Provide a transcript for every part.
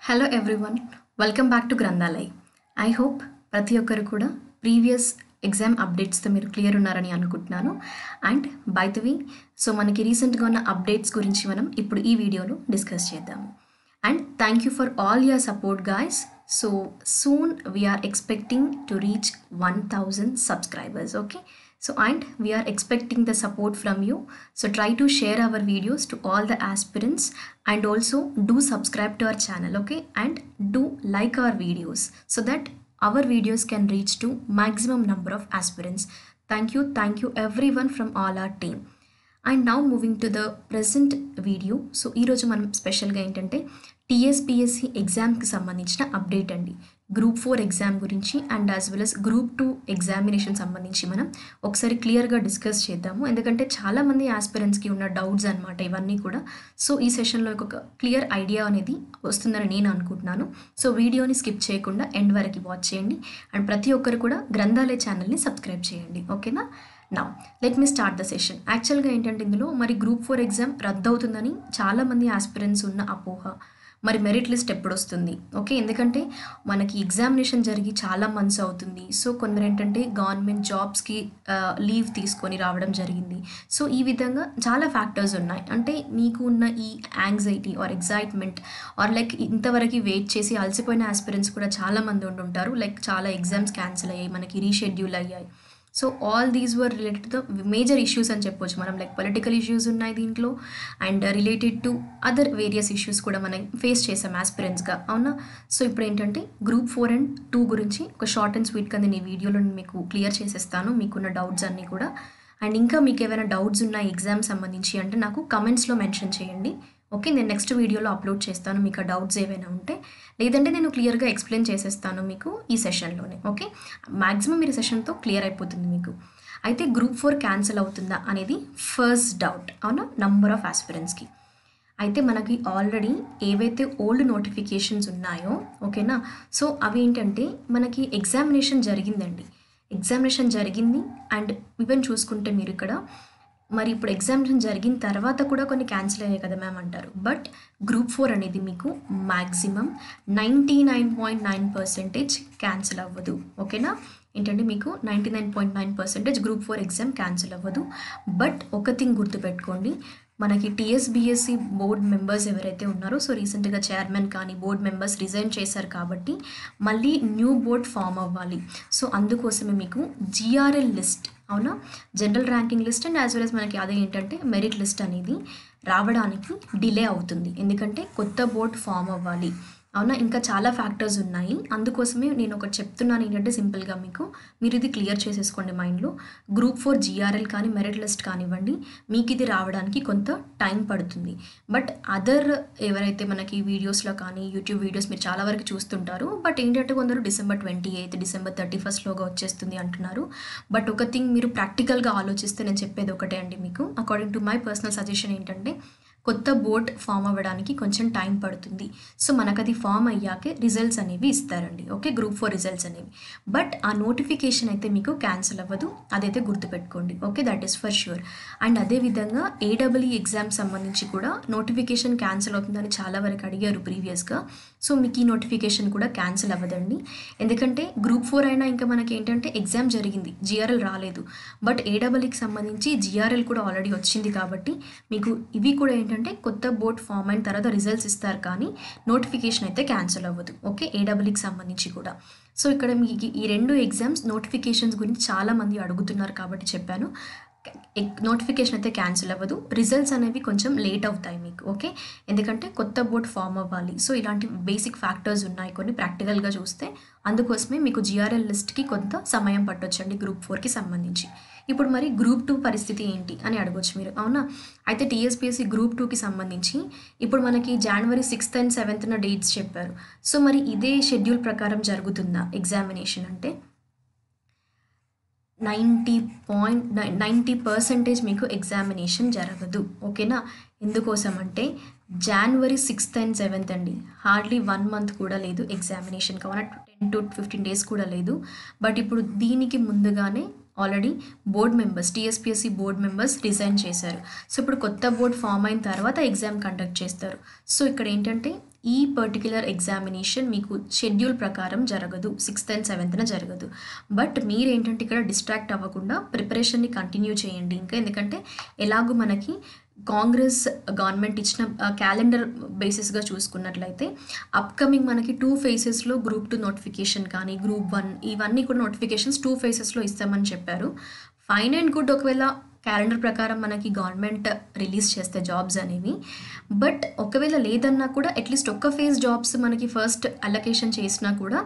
Hello everyone, welcome back to Granthalay. I hope ప్రతి ఒక్కరు కూడా ప్రీవియస్ ఎగ్జామ్ అప్డేట్స్తో మీరు క్లియర్ ఉన్నారని అనుకుంటున్నాను. And by the way, so మనకి రీసెంట్గా ఉన్న అప్డేట్స్ గురించి మనం ఇప్పుడు ఈ వీడియోలో డిస్కస్ చేద్దాము. And thank you for all your support guys. So soon we are expecting to reach 1000 subscribers, okay? So and we are expecting the support from you. So try to share our videos to all the aspirants and also do subscribe to our channel, okay? And do like our videos so that our videos can reach to maximum number of aspirants. Thank you everyone from all our team. And now moving to the present video. So ఈరోజు మనం స్పెషల్గా ఏంటంటే TSPSC ఎగ్జామ్కి సంబంధించిన update అండి. Group 4 exam గురించి and as well as group 2 examination సంబంధించి మనం ఒకసారి క్లియర్గా డిస్కస్ చేద్దాము. ఎందుకంటే చాలామంది ఆస్పిరెంట్స్కి ఉన్న డౌట్స్ అనమాట ఇవన్నీ కూడా. సో ఈ సెషన్లో ఒక క్లియర్ ఐడియా అనేది వస్తుందని నేను అనుకుంటున్నాను. సో వీడియోని స్కిప్ చేయకుండా ఎండ్ వరకు వాచ్ చేయండి అండ్ ప్రతి ఒక్కరు కూడా గ్రంథాలయ ఛానల్ని సబ్స్క్రైబ్ చేయండి, ఓకేనా? Now let me start the session. యాక్చువల్గా ఏంటంటే ఇందులో మరి గ్రూప్ 4 ఎగ్జామ్ రద్దు అవుతుందని చాలామంది ఆస్పిరెంట్స్ ఉన్న అపోహ. మరి మెరిట్ లిస్ట్ ఎప్పుడు వస్తుంది, ఓకే? ఎందుకంటే మనకి ఎగ్జామినేషన్ జరిగి చాలా మంత్స్ అవుతుంది. సో కొందరు ఏంటంటే గవర్నమెంట్ జాబ్స్కి లీవ్ తీసుకొని రావడం జరిగింది. సో ఈ విధంగా చాలా ఫ్యాక్టర్స్ ఉన్నాయి. అంటే మీకు ఉన్న ఈ anxiety or excitement or like ఇంతవరకు వెయిట్ చేసి అలసిపోయిన ఆస్పిరెంట్స్ కూడా చాలామంది ఉంటుంటారు. లైక్ చాలా ఎగ్జామ్స్ క్యాన్సిల్ అయ్యాయి, మనకి రీషెడ్యూల్ అయ్యాయి. So all these were related to the major issues అని చెప్పొచ్చు మనం. లైక్ పొలిటికల్ ఇష్యూస్ ఉన్నాయి దీంట్లో and related to other various issues కూడా మనం ఫేస్ చేసాం ఆస్పిరెంట్స్గా, అవునా? సో ఇప్పుడు ఏంటంటే గ్రూప్ 4 అండ్ 2 గురించి ఒక షార్ట్ అండ్ స్వీట్గా నేను ఈ వీడియోలో మీకు క్లియర్ చేసేస్తాను మీకున్న డౌట్స్ అన్నీ కూడా. అండ్ ఇంకా మీకు ఏమైనా డౌట్స్ ఉన్నాయి ఎగ్జామ్ సంబంధించి అంటే నాకు కమెంట్స్లో మెన్షన్ చేయండి, ఓకే? నేను నెక్స్ట్ వీడియోలో అప్లోడ్ చేస్తాను మీకు ఆ డౌట్స్ ఏవైనా ఉంటే. లేదంటే నేను క్లియర్గా ఎక్స్ప్లెయిన్ చేసేస్తాను మీకు ఈ సెషన్లోనే, ఓకే? మ్యాక్సిమం మీరు సెషన్తో క్లియర్ అయిపోతుంది మీకు. అయితే గ్రూప్ 4 క్యాన్సిల్ అవుతుందా అనేది ఫస్ట్ డౌట్, అవునా? నంబర్ ఆఫ్ ఆస్పిరెంట్స్కి. అయితే మనకి ఆల్రెడీ ఏవైతే ఓల్డ్ నోటిఫికేషన్స్ ఉన్నాయో, ఓకేనా? సో అవి ఏంటంటే మనకి ఎగ్జామినేషన్ జరిగిందండి. ఎగ్జామినేషన్ జరిగింది అండ్ ఈవెన్ చూసుకుంటే మీరు ఇక్కడ మరి ఇప్పుడు ఎగ్జామినేషన్ జరిగిన తర్వాత కూడా కొన్ని క్యాన్సిల్ అయ్యాయి కదా మ్యామ్ అంటారు. బట్ గ్రూప్ 4 అనేది మీకు మ్యాక్సిమం 99.9% క్యాన్సిల్ అవ్వదు, ఓకేనా? ఏంటంటే మీకు 99.9% గ్రూప్ 4 ఎగ్జామ్ క్యాన్సిల్ అవ్వదు. బట్ ఒక థింగ్ గుర్తుపెట్టుకోండి, మనకి టీఎస్బిఎస్సి బోర్డ్ మెంబర్స్ ఎవరైతే ఉన్నారో, సో రీసెంట్గా చైర్మన్ కానీ బోర్డ్ మెంబర్స్ రిజైన్ చేశారు కాబట్టి మళ్ళీ న్యూ బోర్డ్ ఫామ్ అవ్వాలి. సో అందుకోసమే మీకు జిఆర్ఎల్ లిస్ట్, అవునా? General ranking list and as well as మనకి అదే ఏంటంటే మెరిట్ లిస్ట్ అనేది రావడానికి డిలే అవుతుంది. ఎందుకంటే కొత్త బోర్డ్ ఫామ్ అవ్వాలి, అవునా? ఇంకా చాలా ఫ్యాక్టర్స్ ఉన్నాయి. అందుకోసమే నేను ఒకటి చెప్తున్నాను ఏంటంటే సింపుల్గా మీకు మీరు ఇది క్లియర్ చేసేసుకోండి మైండ్లో. గ్రూప్ 4 జిఆర్ఎల్ కానీ మెరిట్ లిస్ట్ కానివ్వండి మీకు ఇది రావడానికి కొంత టైం పడుతుంది. బట్ అదర్ ఎవరైతే మనకి వీడియోస్లో కానీ యూట్యూబ్ వీడియోస్ మీరు చాలా వరకు చూస్తుంటారు. బట్ ఏంటంటే కొందరు December 28, December 31 వచ్చేస్తుంది అంటున్నారు. బట్ ఒక థింగ్ మీరు ప్రాక్టికల్గా ఆలోచిస్తే నేను చెప్పేది ఒకటే అండి మీకు. According to my personal suggestion ఏంటంటే కొత్త బోర్డ్ ఫామ్ అవ్వడానికి కొంచెం టైం పడుతుంది. సో మనకు అది ఫామ్ అయ్యాకే రిజల్ట్స్ అనేవి ఇస్తారండి, ఓకే? గ్రూప్ 4 రిజల్ట్స్ అనేవి. బట్ ఆ నోటిఫికేషన్ అయితే మీకు క్యాన్సిల్ అవ్వదు, అదైతే గుర్తుపెట్టుకోండి, okay? That is for sure. And అదేవిధంగా ఏడబ్ల్యూ ఎగ్జామ్ సంబంధించి కూడా నోటిఫికేషన్ క్యాన్సిల్ అవుతుందని చాలా వరకు అడిగారు ప్రీవియస్గా. సో మీకు ఈ నోటిఫికేషన్ కూడా క్యాన్సిల్ అవ్వదండి. ఎందుకంటే గ్రూప్ 4 అయినా ఇంకా మనకి ఏంటంటే ఎగ్జామ్ జరిగింది, జిఆర్ఎల్ రాలేదు. బట్ ఏడబ్ల్యూకి సంబంధించి జిఆర్ఎల్ కూడా ఆల్రెడీ వచ్చింది కాబట్టి మీకు ఇవి కూడా ఏంటంటే కొత్త బోర్డ్ ఫామ్ అయిన తర్వాత రిజల్ట్స్ ఇస్తారు కానీ నోటిఫికేషన్ అయితే క్యాన్సిల్ అవ్వదు, ఓకే? ఏడబ్ల్యూకి సంబంధించి కూడా. సో ఇక్కడ మీకు ఈ 2 ఎగ్జామ్స్ నోటిఫికేషన్స్ గురించి చాలామంది అడుగుతున్నారు కాబట్టి చెప్పాను. నోటిఫికేషన్ అయితే క్యాన్సిల్ అవ్వదు, రిజల్ట్స్ అనేవి కొంచెం లేట్ అవుతాయి మీకు, ఓకే? ఎందుకంటే కొత్త బోర్డ్ ఫామ్ అవ్వాలి. సో ఇలాంటి బేసిక్ ఫ్యాక్టర్స్ ఉన్నాయి కొన్ని ప్రాక్టికల్గా చూస్తే. అందుకోసమే మీకు జిఆర్ఎల్ లిస్ట్కి కొంత సమయం పట్టొచ్చండి గ్రూప్ 4కి సంబంధించి. ఇప్పుడు మరి గ్రూప్ 2 పరిస్థితి ఏంటి అని అడగొచ్చు మీరు, అవునా? అయితే టీఎస్పిఎస్సి గ్రూప్ 2కి సంబంధించి ఇప్పుడు మనకి January 6th and 7th dates చెప్పారు. సో మరి ఇదే షెడ్యూల్ ప్రకారం జరుగుతుందా ఎగ్జామినేషన్ అంటే 90% మీకు ఎగ్జామినేషన్ జరగదు, ఓకేనా? ఎందుకోసం అంటే January 6th and 7th అండి, హార్డ్లీ 1 month కూడా లేదు ఎగ్జామినేషన్, కావున 10 to 15 days కూడా లేదు. బట్ ఇప్పుడు దీనికి ముందుగానే already board members TSPSC board members resign చేశారు. సో ఇప్పుడు కొత్త బోర్డ్ ఫామ్ అయిన తర్వాత ఎగ్జామ్ కండక్ట్ చేస్తారు. సో ఇక్కడ ఏంటంటే ఈ పర్టిక్యులర్ ఎగ్జామినేషన్ మీకు షెడ్యూల్ ప్రకారం జరగదు, 6th and 7th జరగదు. బట్ మీరేంటంటే ఇక్కడ డిస్ట్రాక్ట్ అవ్వకుండా ప్రిపరేషన్ని కంటిన్యూ చేయండి. ఇంకా ఎందుకంటే ఎలాగూ మనకి కాంగ్రెస్ గవర్నమెంట్ ఇచ్చిన క్యాలెండర్ బేసిస్గా చూసుకున్నట్లయితే అప్కమింగ్ మనకి 2 phases గ్రూప్ 2 నోటిఫికేషన్ కానీ గ్రూప్ 1 ఇవన్నీ కూడా నోటిఫికేషన్స్ 2 phases ఇస్తామని చెప్పారు. ఫైన్ అండ్ గుడ్ ఒకవేళ క్యాలెండర్ ప్రకారం మనకి గవర్నమెంట్ రిలీజ్ చేస్తే జాబ్స్ అనేవి. బట్ ఒకవేళ లేదన్నా కూడా అట్లీస్ట్ ఒక్క ఫేజ్ జాబ్స్ మనకి ఫస్ట్ అలొకేషన్ చేసినా కూడా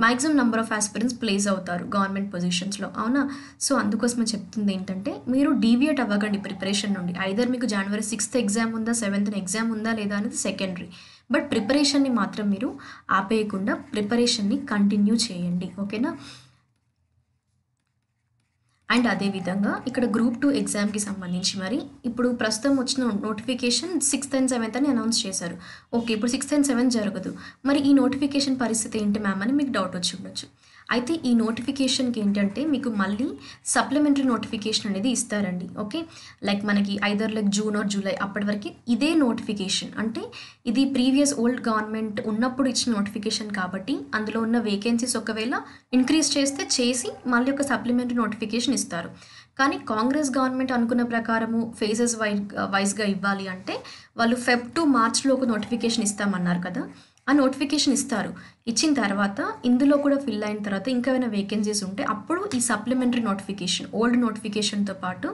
maximum number of aspirants place అవుతారు గవర్నమెంట్ పొజిషన్స్లో, అవునా? సో అందుకోసమే చెప్తుంది ఏంటంటే మీరు డీవియేట్ అవ్వకండి ప్రిపరేషన్ నుండి. ఐదర్ మీకు January 6th ఎగ్జామ్ ఉందా, 7th ఎగ్జామ్ ఉందా లేదా అనేది సెకండరీ. బట్ ప్రిపరేషన్ని మాత్రం మీరు ఆపేయకుండా ప్రిపరేషన్ని కంటిన్యూ చేయండి, ఓకేనా? అండ్ అదేవిధంగా ఇక్కడ గ్రూప్ 2 ఎగ్జామ్కి సంబంధించి మరి ఇప్పుడు ప్రస్తుతం వచ్చిన నోటిఫికేషన్ 6th and 7th అని అనౌన్స్ చేశారు. ఓకే, ఇప్పుడు 6th and 7th జరగదు, మరి ఈ నోటిఫికేషన్ పరిస్థితి ఏంటి మ్యామ్ అని మీకు డౌట్ వచ్చి ఉండొచ్చు. అయితే ఈ నోటిఫికేషన్కి ఏంటంటే మీకు మళ్ళీ సప్లిమెంటరీ నోటిఫికేషన్ అనేది ఇస్తారండి. ఓకే, లైక్ మనకి either like June or July అప్పటి వరకు ఇదే నోటిఫికేషన్, అంటే ఇది ప్రీవియస్ ఓల్డ్ గవర్నమెంట్ ఉన్నప్పుడు ఇచ్చిన నోటిఫికేషన్ కాబట్టి అందులో ఉన్న వేకెన్సీస్ ఒకవేళ ఇంక్రీజ్ చేసి మళ్ళీ ఒక సప్లిమెంటరీ నోటిఫికేషన్ ఇస్తారు. కానీ కాంగ్రెస్ గవర్నమెంట్ అనుకున్న ప్రకారము ఫేజెస్ వైజ్గా ఇవ్వాలి అంటే వాళ్ళు Feb to March ఒక నోటిఫికేషన్ ఇస్తామన్నారు కదా, ఆ నోటిఫికేషన్ ఇస్తారు. ఇచ్చిన తర్వాత ఇందులో కూడా ఫిల్ అయిన తర్వాత ఇంకా ఏమైనా వేకెన్సీస్ ఉంటే అప్పుడు ఈ సప్లిమెంటరీ నోటిఫికేషన్ ఓల్డ్ నోటిఫికేషన్తో పాటు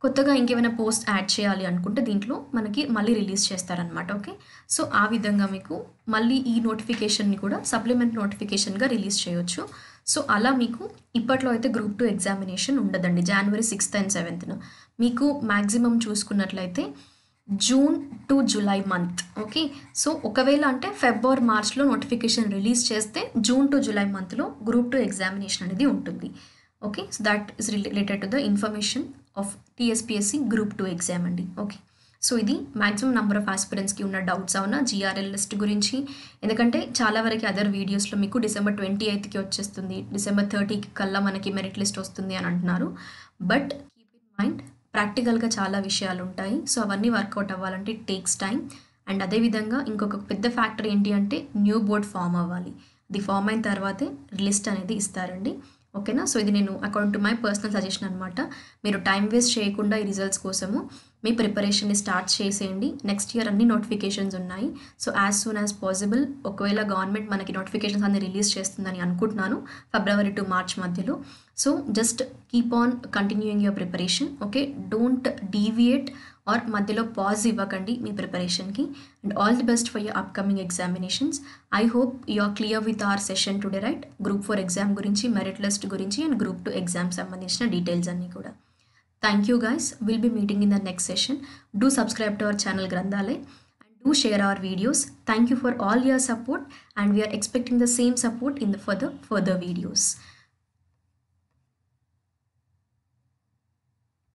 కొత్తగా ఇంకేమైనా పోస్ట్ యాడ్ చేయాలి అనుకుంటే దీంట్లో మనకి మళ్ళీ రిలీజ్ చేస్తారనమాట. ఓకే, సో ఆ విధంగా మీకు మళ్ళీ ఈ నోటిఫికేషన్ని కూడా సప్లిమెంట్ నోటిఫికేషన్గా రిలీజ్ చేయొచ్చు. సో అలా మీకు ఇప్పట్లో అయితే గ్రూప్ 2 ఎగ్జామినేషన్ ఉండదండి January 6th and 7th. మీకు మ్యాక్సిమం చూసుకున్నట్లయితే June to July month. Okay, so ఒకవేళ అంటే Feb or Marchలో నోటిఫికేషన్ రిలీజ్ చేస్తే జూన్ టు జూలై మంత్లో గ్రూప్ 2 ఎగ్జామినేషన్ అనేది ఉంటుంది. Okay, so that is related to the information of TSPSC group 2 exam అండి. Okay, so ఇది మ్యాక్సిమం నెంబర్ ఆఫ్ ఆస్పిరెంట్స్కి ఉన్న doubts అవునా GRL లిస్ట్ గురించి. ఎందుకంటే చాలా వరకు అదర్ వీడియోస్లో మీకు December 28th వచ్చేస్తుంది, December 30th కల్లా మనకి మెరిట్ లిస్ట్ వస్తుంది అని అంటున్నారు. బట్ కీప్ ఇన్ మైండ్ ప్రాక్టికల్గా చాలా విషయాలు ఉంటాయి. సో అవన్నీ వర్కౌట్ అవ్వాలంటే ఇట్ టేక్స్ టైం. అండ్ అదేవిధంగా ఇంకొక పెద్ద ఫ్యాక్టర్ ఏంటి అంటే న్యూ బోర్డ్ ఫామ్ అవ్వాలి. అది ఫామ్ అయిన తర్వాతే లిస్ట్ అనేది ఇస్తారండి. ఓకేనా, సో ఇది నేను according to my personal suggestion అనమాట. మీరు టైం వేస్ట్ చేయకుండా ఈ రిజల్ట్స్ కోసము మీ ప్రిపరేషన్ని స్టార్ట్ చేసేయండి. నెక్స్ట్ ఇయర్ అన్ని నోటిఫికేషన్స్ ఉన్నాయి. So as soon as possible ఒకవేళ గవర్నమెంట్ మనకి నోటిఫికేషన్స్ అన్ని రిలీజ్ చేస్తుందని అనుకుంటున్నాను February to March మధ్యలో. So just keep on continuing your preparation. Okay, don't deviate or మధ్యలో పాజ్ ఇవ్వకండి మీ ప్రిపరేషన్కి. And all the best for your upcoming examinations. I hope you are clear with our session today, right? Group 4 exam గురించి, merit list గురించి and group 2 exam సంబంధించిన details అన్నీ కూడా. Thank you guys. We'll be meeting in the next session. Do subscribe to our channel Grandhalay and do share our videos. Thank you for all your support and we are expecting the same support in the further videos.